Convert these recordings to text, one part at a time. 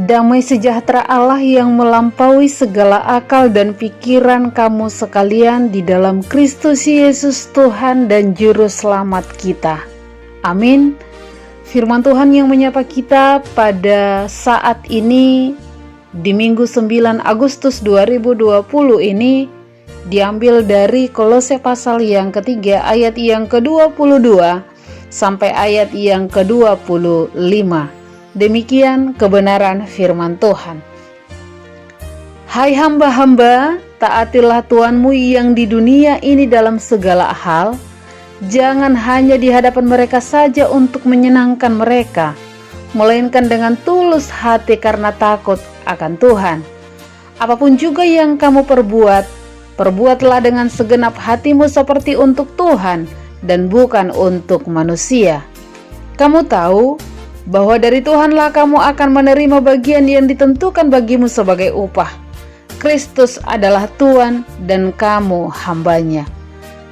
Damai sejahtera Allah yang melampaui segala akal dan pikiran kamu sekalian di dalam Kristus Yesus Tuhan dan Juru Selamat kita. Amin. Firman Tuhan yang menyapa kita pada saat ini di Minggu 9 Agustus 2020 ini diambil dari Kolose pasal yang ketiga ayat yang ke-22 sampai ayat yang ke-25. Demikian kebenaran firman Tuhan. Hai hamba-hamba, taatilah Tuhanmu yang di dunia ini dalam segala hal. Jangan hanya di hadapan mereka saja untuk menyenangkan mereka, melainkan dengan tulus hati karena takut akan Tuhan. Apapun juga yang kamu perbuat, perbuatlah dengan segenap hatimu seperti untuk Tuhan dan bukan untuk manusia. Kamu tahu bahwa dari Tuhanlah kamu akan menerima bagian yang ditentukan bagimu sebagai upah. Kristus adalah Tuhan dan kamu hambanya.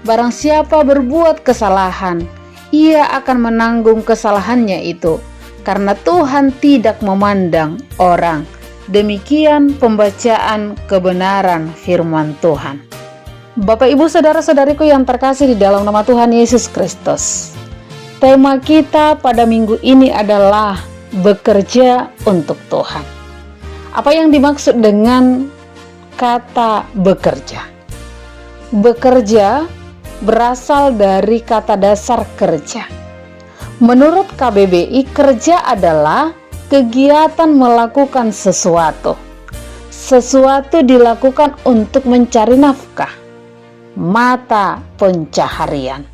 Barang siapa berbuat kesalahan, ia akan menanggung kesalahannya itu, karena Tuhan tidak memandang orang. Demikian pembacaan kebenaran firman Tuhan. Bapak, Ibu, saudara-saudariku yang terkasih di dalam nama Tuhan Yesus Kristus. Tema kita pada minggu ini adalah bekerja untuk Tuhan. Apa yang dimaksud dengan kata bekerja? Bekerja berasal dari kata dasar kerja. Menurut KBBI, kerja adalah kegiatan melakukan sesuatu. Sesuatu dilakukan untuk mencari nafkah, mata pencaharian.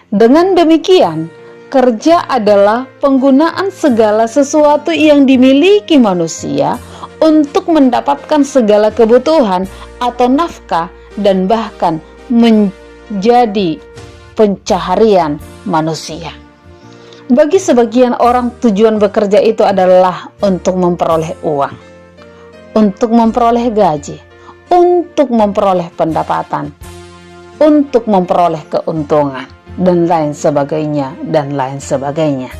Dengan demikian, kerja adalah penggunaan segala sesuatu yang dimiliki manusia untuk mendapatkan segala kebutuhan atau nafkah dan bahkan menjadi pencaharian manusia. Bagi sebagian orang, tujuan bekerja itu adalah untuk memperoleh uang, untuk memperoleh gaji, untuk memperoleh pendapatan, untuk memperoleh keuntungan, dan lain sebagainya, dan lain sebagainya.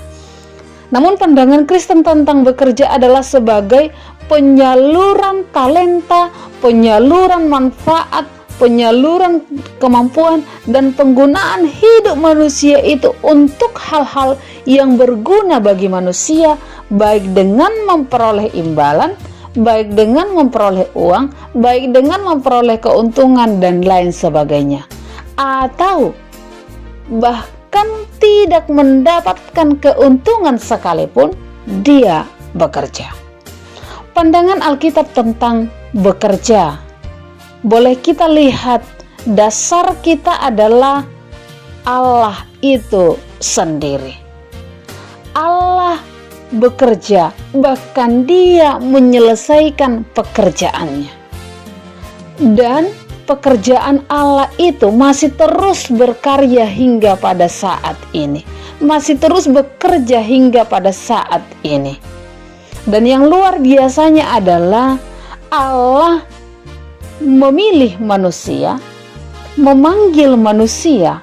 Namun pandangan Kristen tentang bekerja adalah sebagai penyaluran talenta, penyaluran manfaat, penyaluran kemampuan, dan penggunaan hidup manusia itu untuk hal-hal yang berguna bagi manusia, baik dengan memperoleh imbalan, baik dengan memperoleh uang, baik dengan memperoleh keuntungan, dan lain sebagainya. Atau bahkan tidak mendapatkan keuntungan sekalipun dia bekerja. Pandangan Alkitab tentang bekerja, boleh kita lihat dasar kita adalah Allah itu sendiri. Allah bekerja, bahkan dia menyelesaikan pekerjaannya. Dan pekerjaan Allah itu masih terus berkarya hingga pada saat ini. Masih terus bekerja hingga pada saat ini. Dan yang luar biasanya adalah Allah memilih manusia, memanggil manusia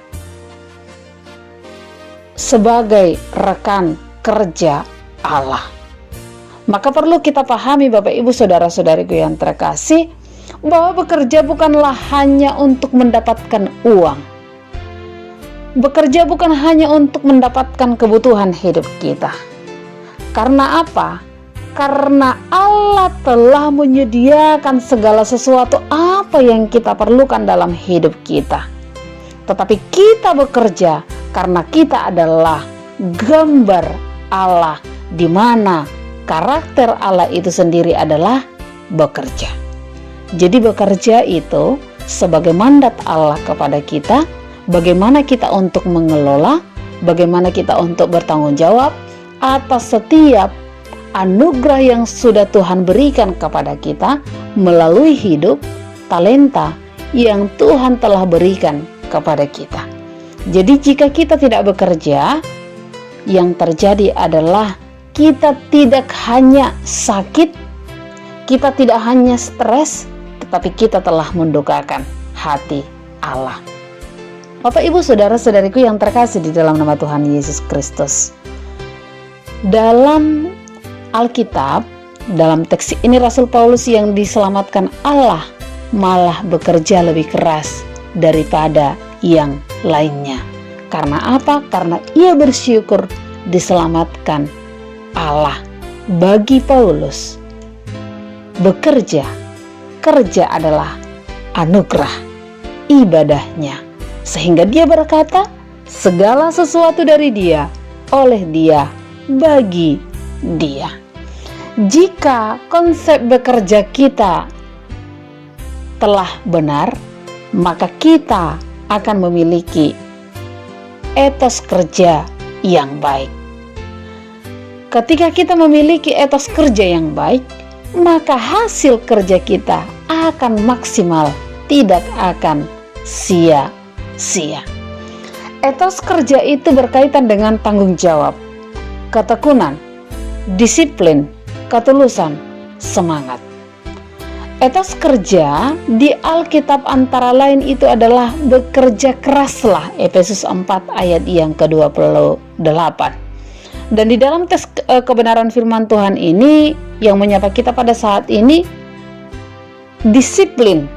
sebagai rekan kerja Allah. Maka perlu kita pahami, Bapak, Ibu, saudara-saudariku yang terkasih, bahwa bekerja bukanlah hanya untuk mendapatkan uang. Bekerja bukan hanya untuk mendapatkan kebutuhan hidup kita. Karena apa? Karena Allah telah menyediakan segala sesuatu apa yang kita perlukan dalam hidup kita. Tetapi kita bekerja karena kita adalah gambar Allah, di mana karakter Allah itu sendiri adalah bekerja. Jadi bekerja itu sebagai mandat Allah kepada kita, bagaimana kita untuk mengelola, bagaimana kita untuk bertanggung jawab atas setiap anugerah yang sudah Tuhan berikan kepada kita melalui hidup, talenta yang Tuhan telah berikan kepada kita. Jadi jika kita tidak bekerja, yang terjadi adalah kita tidak hanya sakit, kita tidak hanya stres, tetapi kita telah mendukakan hati Allah. Bapak, Ibu, saudara-saudariku yang terkasih di dalam nama Tuhan Yesus Kristus. Dalam Alkitab dalam teks ini Rasul Paulus yang diselamatkan Allah malah bekerja lebih keras daripada yang lainnya. Karena apa? Karena ia bersyukur diselamatkan Allah. Bagi Paulus, kerja adalah anugerah ibadahnya, sehingga dia berkata, segala sesuatu dari dia, oleh dia, bagi dia. Jika konsep bekerja kita telah benar, maka kita akan memiliki etos kerja yang baik. Ketika kita memiliki etos kerja yang baik, maka hasil kerja kita akan maksimal, tidak akan sia-sia. Etos kerja itu berkaitan dengan tanggung jawab, ketekunan, disiplin, ketulusan, semangat. Etos kerja di Alkitab antara lain itu adalah bekerja keraslah, Efesus 4 ayat yang ke-28. Dan di dalam tes kebenaran firman Tuhan ini yang menyapa kita pada saat ini, disiplin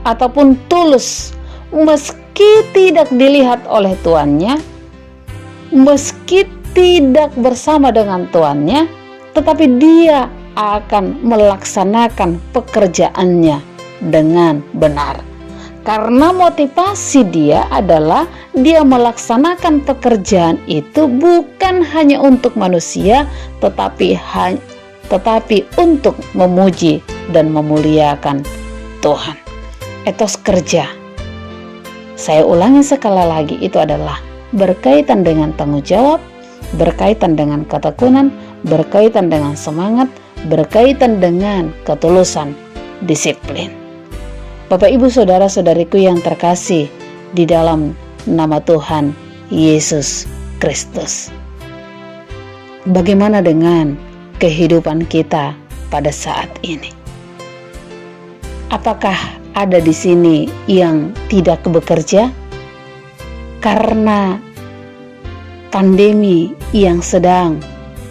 ataupun tulus, meski tidak dilihat oleh tuannya, meski tidak bersama dengan tuannya, tetapi dia akan melaksanakan pekerjaannya dengan benar. Karena motivasi dia adalah dia melaksanakan pekerjaan itu bukan hanya untuk manusia, tetapi untuk memuji dan memuliakan Tuhan. Etos kerja, saya ulangi sekali lagi, itu adalah berkaitan dengan tanggung jawab, berkaitan dengan ketekunan, berkaitan dengan semangat, berkaitan dengan ketulusan, disiplin. Bapak, Ibu, saudara-saudariku yang terkasih di dalam nama Tuhan Yesus Kristus. Bagaimana dengan kehidupan kita pada saat ini? Apakah ada di sini yang tidak bekerja karena pandemi yang sedang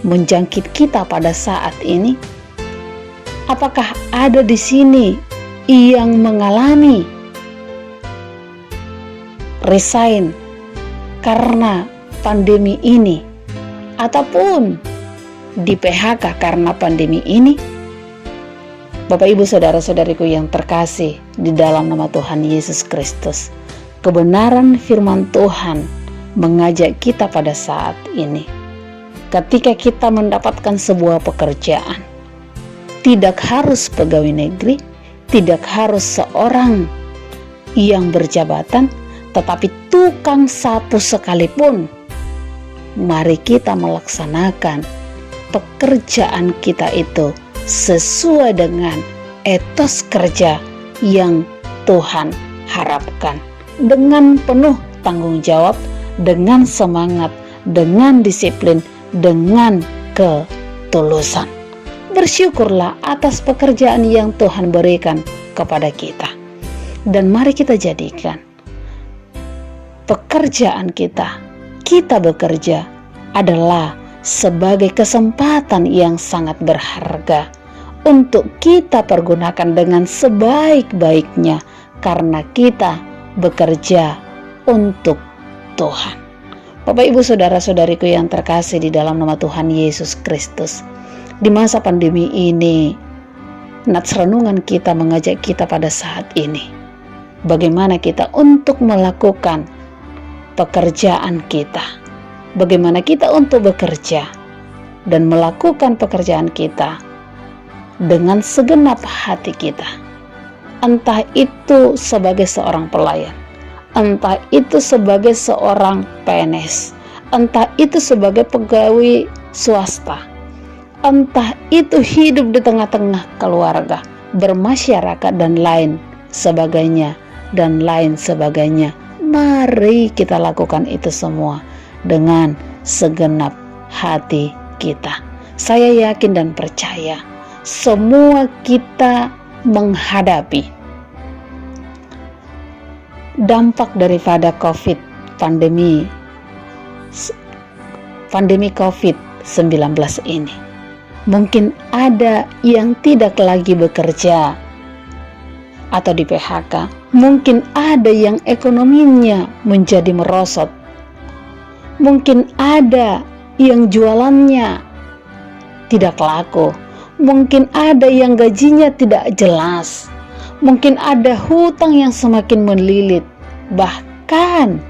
menjangkit kita pada saat ini? Apakah ada di sini yang mengalami resign karena pandemi ini, ataupun di PHK karena pandemi ini? Bapak, Ibu, saudara-saudariku yang terkasih di dalam nama Tuhan Yesus Kristus, kebenaran firman Tuhan mengajak kita pada saat ini. Ketika kita mendapatkan sebuah pekerjaan, tidak harus pegawai negeri, tidak harus seorang yang berjabatan, tetapi tukang sapu sekalipun, mari kita melaksanakan pekerjaan kita itu sesuai dengan etos kerja yang Tuhan harapkan, dengan penuh tanggung jawab, dengan semangat, dengan disiplin, dengan ketulusan. Bersyukurlah atas pekerjaan yang Tuhan berikan kepada kita. Dan mari kita jadikan pekerjaan kita bekerja adalah sebagai kesempatan yang sangat berharga untuk kita pergunakan dengan sebaik-baiknya, karena kita bekerja untuk Tuhan. Bapak, Ibu, saudara-saudariku yang terkasih di dalam nama Tuhan Yesus Kristus, di masa pandemi ini, nats renungan kita mengajak kita pada saat ini, bagaimana kita untuk melakukan pekerjaan kita, bagaimana kita untuk bekerja dan melakukan pekerjaan kita dengan segenap hati kita, entah itu sebagai seorang pelayan, entah itu sebagai seorang PNS, entah itu sebagai pegawai swasta, entah itu hidup di tengah-tengah keluarga, bermasyarakat dan lain sebagainya. Mari kita lakukan itu semua dengan segenap hati kita. Saya yakin dan percaya semua kita menghadapi dampak daripada pandemi COVID-19 ini. Mungkin ada yang tidak lagi bekerja atau di PHK. Mungkin ada yang ekonominya menjadi merosot. Mungkin ada yang jualannya tidak laku. Mungkin ada yang gajinya tidak jelas. Mungkin ada hutang yang semakin melilit. Bahkan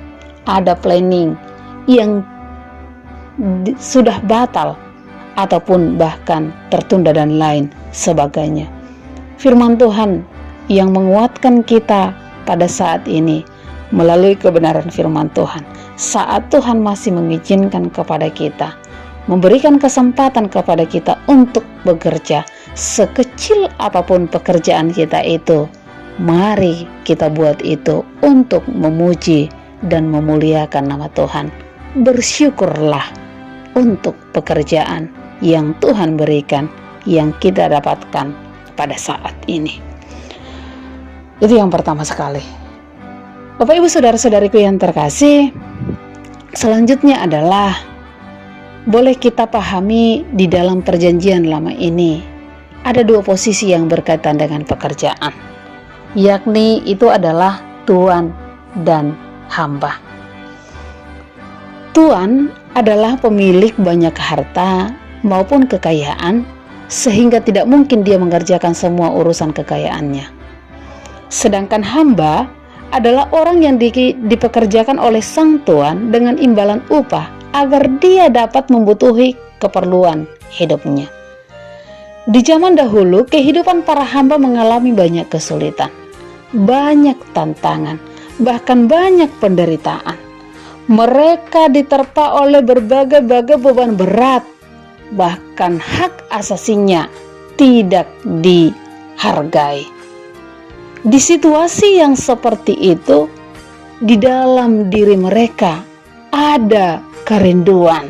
ada planning yang sudah batal ataupun bahkan tertunda dan lain sebagainya. Firman Tuhan yang menguatkan kita pada saat ini melalui kebenaran firman Tuhan, saat Tuhan masih mengizinkan kepada kita, memberikan kesempatan kepada kita untuk bekerja, sekecil apapun pekerjaan kita itu, mari kita buat itu untuk memuji dan memuliakan nama Tuhan. Bersyukurlah untuk pekerjaan yang Tuhan berikan, yang kita dapatkan pada saat ini. Itu yang pertama sekali. Bapak Ibu saudara-saudariku yang terkasih, selanjutnya adalah boleh kita pahami di dalam perjanjian lama ini ada dua posisi yang berkaitan dengan pekerjaan, yakni itu adalah tuan dan hamba. Tuan adalah pemilik banyak harta maupun kekayaan, sehingga tidak mungkin dia mengerjakan semua urusan kekayaannya. Sedangkan hamba adalah orang yang dipekerjakan oleh sang tuan dengan imbalan upah agar dia dapat membutuhi keperluan hidupnya. Di zaman dahulu, kehidupan para hamba mengalami banyak kesulitan, banyak tantangan, bahkan banyak penderitaan. Mereka diterpa oleh berbagai-bagai beban berat, bahkan hak asasinya tidak dihargai. Di situasi yang seperti itu, di dalam diri mereka ada kerinduan.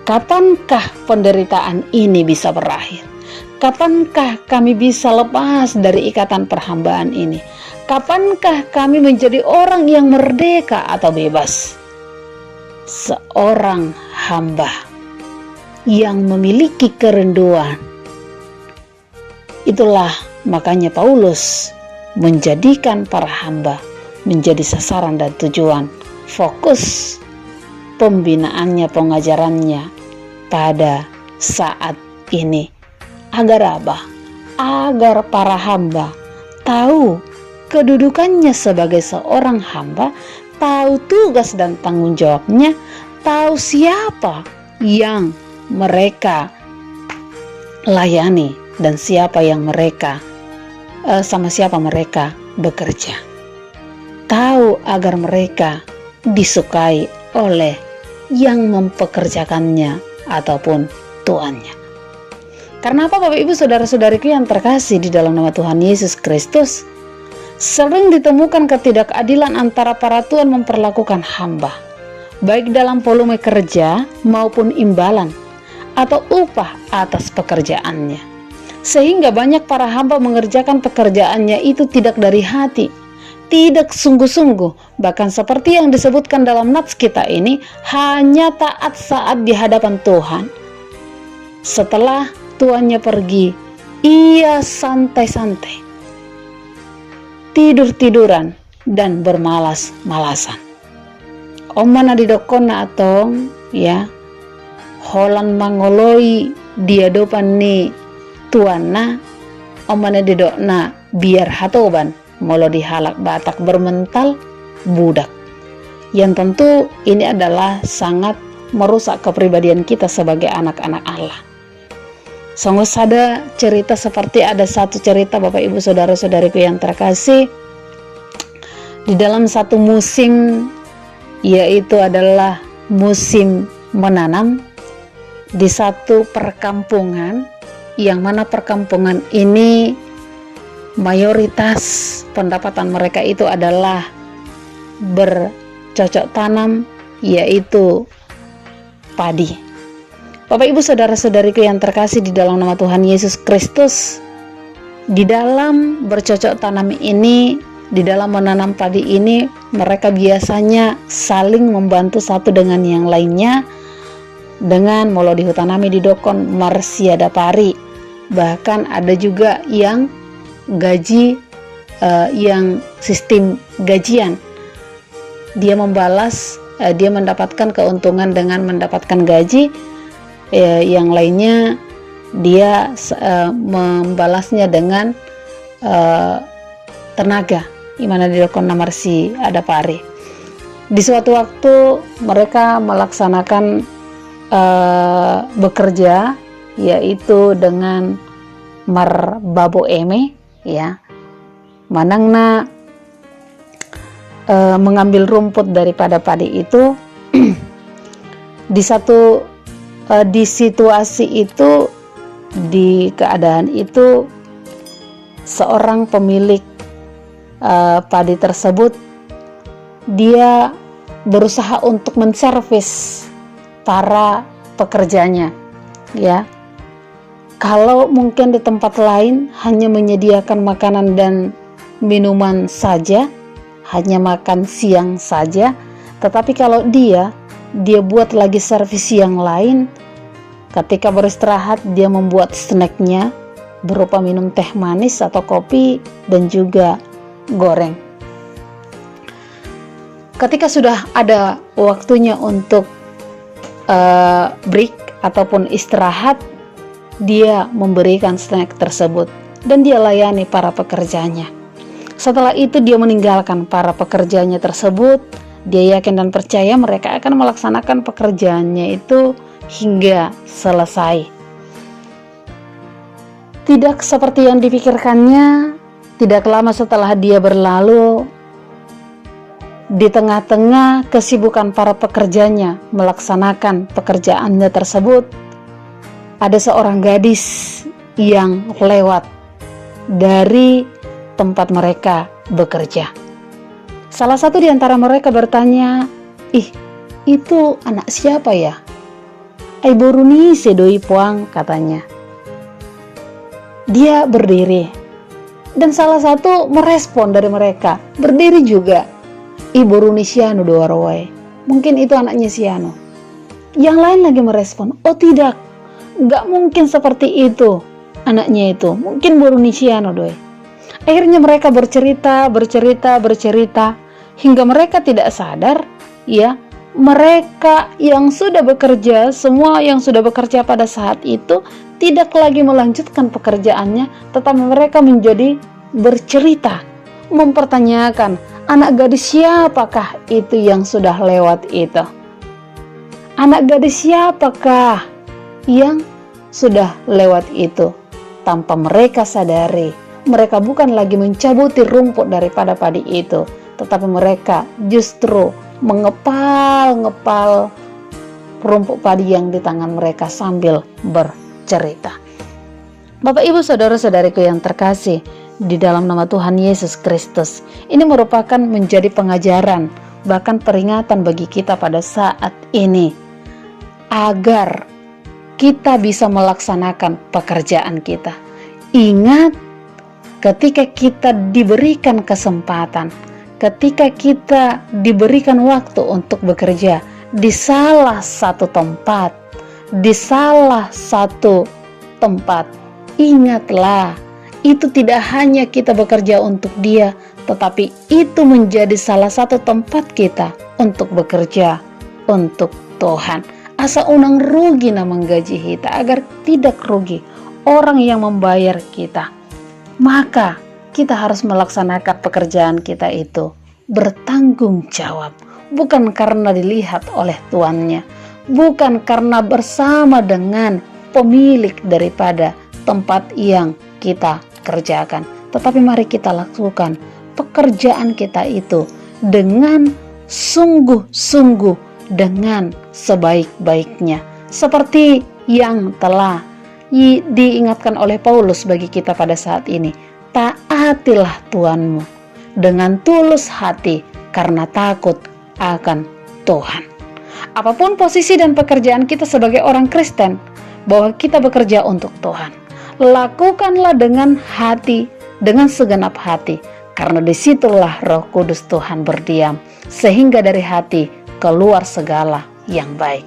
Kapankah penderitaan ini bisa berakhir? Kapankah kami bisa lepas dari ikatan perhambaan ini? Kapankah kami menjadi orang yang merdeka atau bebas? Seorang hamba yang memiliki kerinduan, itulah makanya Paulus menjadikan para hamba menjadi sasaran dan tujuan fokus pembinaannya, pengajarannya pada saat ini. Agar apa? Agar para hamba tahu kedudukannya sebagai seorang hamba, tahu tugas dan tanggung jawabnya, tahu siapa yang mereka layani dan siapa yang mereka sama siapa mereka bekerja. Tahu agar mereka disukai oleh yang mempekerjakannya ataupun tuannya. Karena apa Bapak Ibu saudara-saudariku yang terkasih di dalam nama Tuhan Yesus Kristus, sering ditemukan ketidakadilan antara para tuan memperlakukan hamba, baik dalam volume kerja maupun imbalan atau upah atas pekerjaannya. Sehingga banyak para hamba mengerjakan pekerjaannya itu tidak dari hati, tidak sungguh-sungguh, bahkan seperti yang disebutkan dalam nats kita ini, hanya taat saat di hadapan Tuhan. Setelah tuannya pergi, ia santai-santai, tidur-tiduran, dan bermalas-malasan. Omana didokona atong ya holan mangoloi dia dopan ni tuana, omana didokna biar hatoban molo dihalak batak bermental budak. Yang tentu ini adalah sangat merusak kepribadian kita sebagai anak-anak Allah. Sungguh ada cerita seperti ada satu cerita Bapak Ibu saudara-saudariku yang terkasih, di dalam satu musim, yaitu adalah musim menanam di satu perkampungan, yang mana perkampungan ini mayoritas pendapatan mereka itu adalah bercocok tanam, yaitu padi. Bapak Ibu saudara-saudariku yang terkasih di dalam nama Tuhan Yesus Kristus, di dalam bercocok tanam ini, di dalam menanam padi ini, mereka biasanya saling membantu satu dengan yang lainnya dengan molo dihutanami di dokon marsiada pari. Bahkan ada juga yang gaji yang sistem gajian. Dia membalas, dia mendapatkan keuntungan dengan mendapatkan gaji, yang lainnya dia membalasnya dengan tenaga, dimana di dokon marsi ada pari. Di suatu waktu mereka melaksanakan bekerja, yaitu dengan marbabo eme, ya, manangna mengambil rumput daripada padi itu. Di situasi itu, di keadaan itu, seorang pemilik padi tersebut, dia berusaha untuk menservis para pekerjanya, ya. Kalau mungkin di tempat lain hanya menyediakan makanan dan minuman saja, hanya makan siang saja, tetapi kalau dia buat lagi servis yang lain. Ketika beristirahat, dia membuat snacknya berupa minum teh manis atau kopi dan juga goreng. Ketika sudah ada waktunya untuk break ataupun istirahat, dia memberikan snack tersebut dan dia layani para pekerjanya. Setelah itu dia meninggalkan para pekerjanya tersebut. Dia yakin dan percaya mereka akan melaksanakan pekerjaannya itu hingga selesai. Tidak seperti yang dipikirkannya. Tidak lama setelah dia berlalu, di tengah-tengah kesibukan para pekerjanya melaksanakan pekerjaannya tersebut, ada seorang gadis yang lewat dari tempat mereka bekerja. Salah satu di antara mereka bertanya, "Ih, itu anak siapa ya? Ai boruni sedoi puang," katanya. Dia berdiri, dan salah satu merespon dari mereka, berdiri juga. "Ih boruni siano doarawai." Mungkin itu anaknya Siano. Yang lain lagi merespon, "Oh tidak, gak mungkin seperti itu anaknya itu, mungkin boruni siano doi." Akhirnya mereka bercerita hingga mereka tidak sadar, ya, mereka yang sudah bekerja, semua yang sudah bekerja pada saat itu tidak lagi melanjutkan pekerjaannya, tetapi mereka menjadi bercerita, mempertanyakan, anak gadis siapakah itu yang sudah lewat itu? Anak gadis siapakah yang sudah lewat itu? Tanpa mereka sadari, mereka bukan lagi mencabuti rumput daripada padi itu, tetapi mereka justru mengepal-ngepal rumput padi yang di tangan mereka sambil bercerita. Bapak, Ibu, saudara-saudariku yang terkasih di dalam nama Tuhan Yesus Kristus, ini merupakan menjadi pengajaran, bahkan peringatan bagi kita pada saat ini, agar kita bisa melaksanakan pekerjaan kita. Ingat, ketika kita diberikan kesempatan, ketika kita diberikan waktu untuk bekerja di salah satu tempat, ingatlah, itu tidak hanya kita bekerja untuk Dia, tetapi itu menjadi salah satu tempat kita untuk bekerja untuk Tuhan. Asa unang rugi na menggaji kita, agar tidak rugi orang yang membayar kita. Maka kita harus melaksanakan pekerjaan kita itu bertanggung jawab, bukan karena dilihat oleh tuannya, bukan karena bersama dengan pemilik daripada tempat yang kita kerjakan, tetapi mari kita lakukan pekerjaan kita itu dengan sungguh-sungguh, dengan sebaik-baiknya, seperti yang telah diingatkan oleh Paulus bagi kita pada saat ini. Taatilah Tuhanmu dengan tulus hati karena takut akan Tuhan. Apapun posisi dan pekerjaan kita sebagai orang Kristen, bahwa kita bekerja untuk Tuhan, lakukanlah dengan hati, dengan segenap hati, karena disitulah Roh Kudus Tuhan berdiam, sehingga dari hati keluar segala yang baik.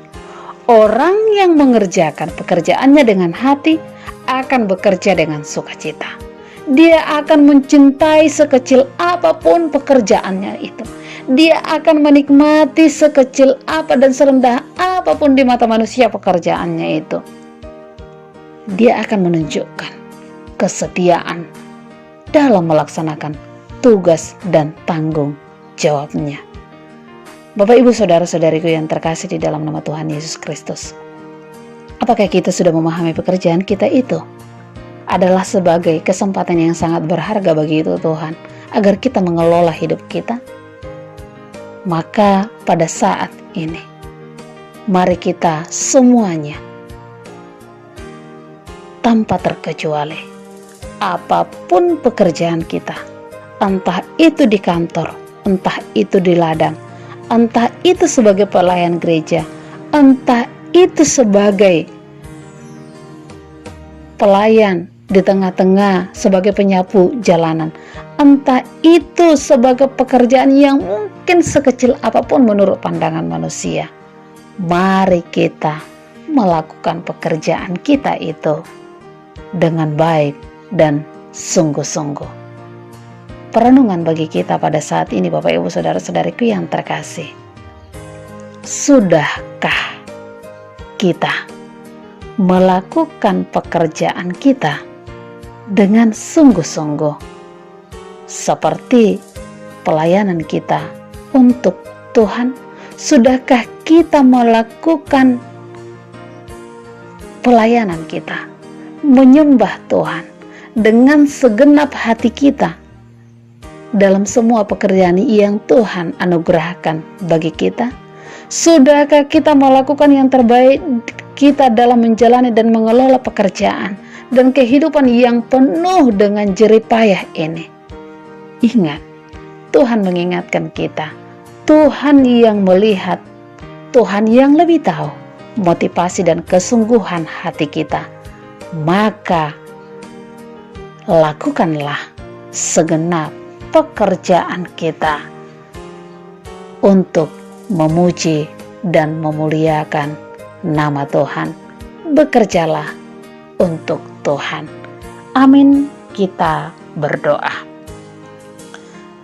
Orang yang mengerjakan pekerjaannya dengan hati akan bekerja dengan sukacita. Dia akan mencintai sekecil apapun pekerjaannya itu. Dia akan menikmati sekecil apa dan serendah apapun di mata manusia pekerjaannya itu. Dia akan menunjukkan kesetiaan dalam melaksanakan tugas dan tanggung jawabnya. Bapak, Ibu, saudara-saudariku yang terkasih di dalam nama Tuhan Yesus Kristus, apakah kita sudah memahami pekerjaan kita itu adalah sebagai kesempatan yang sangat berharga bagi itu Tuhan agar kita mengelola hidup kita? Maka pada saat ini, mari kita semuanya tanpa terkecuali, apapun pekerjaan kita, entah itu di kantor, entah itu di ladang, entah itu sebagai pelayan gereja, entah itu sebagai pelayan di tengah-tengah sebagai penyapu jalanan, entah itu sebagai pekerjaan yang mungkin sekecil apapun menurut pandangan manusia. Mari kita melakukan pekerjaan kita itu dengan baik dan sungguh-sungguh. Perenungan bagi kita pada saat ini, Bapak, Ibu, saudara-saudariku yang terkasih, sudahkah kita melakukan pekerjaan kita dengan sungguh-sungguh seperti pelayanan kita untuk Tuhan? Sudahkah kita melakukan pelayanan kita menyembah Tuhan dengan segenap hati kita dalam semua pekerjaan yang Tuhan anugerahkan bagi kita? Sudahkah kita melakukan yang terbaik kita dalam menjalani dan mengelola pekerjaan dan kehidupan yang penuh dengan jerih payah ini? Ingat, Tuhan mengingatkan kita, Tuhan yang melihat, Tuhan yang lebih tahu motivasi dan kesungguhan hati kita. Maka lakukanlah segenap pekerjaan kita untuk memuji dan memuliakan nama Tuhan. Bekerjalah untuk Tuhan. Amin. Kita berdoa.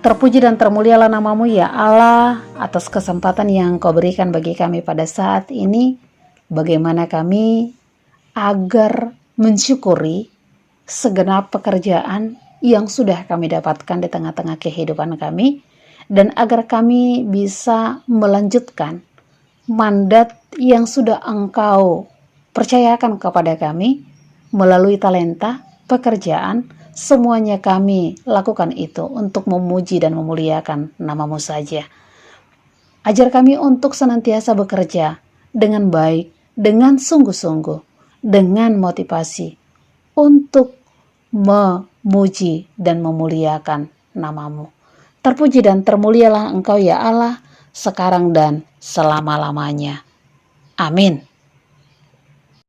Terpuji dan termulialah nama-Mu ya Allah atas kesempatan yang Kau berikan bagi kami pada saat ini. Bagaimana kami agar mensyukuri segenap pekerjaan yang sudah kami dapatkan di tengah-tengah kehidupan kami, dan agar kami bisa melanjutkan mandat yang sudah Engkau percayakan kepada kami melalui talenta, pekerjaan. Semuanya kami lakukan itu untuk memuji dan memuliakan nama-Mu saja. Ajar kami untuk senantiasa bekerja dengan baik, dengan sungguh-sungguh, dengan motivasi untuk memuji dan memuliakan nama-Mu. Terpuji dan termulialah Engkau ya Allah, sekarang dan selama-lamanya. Amin.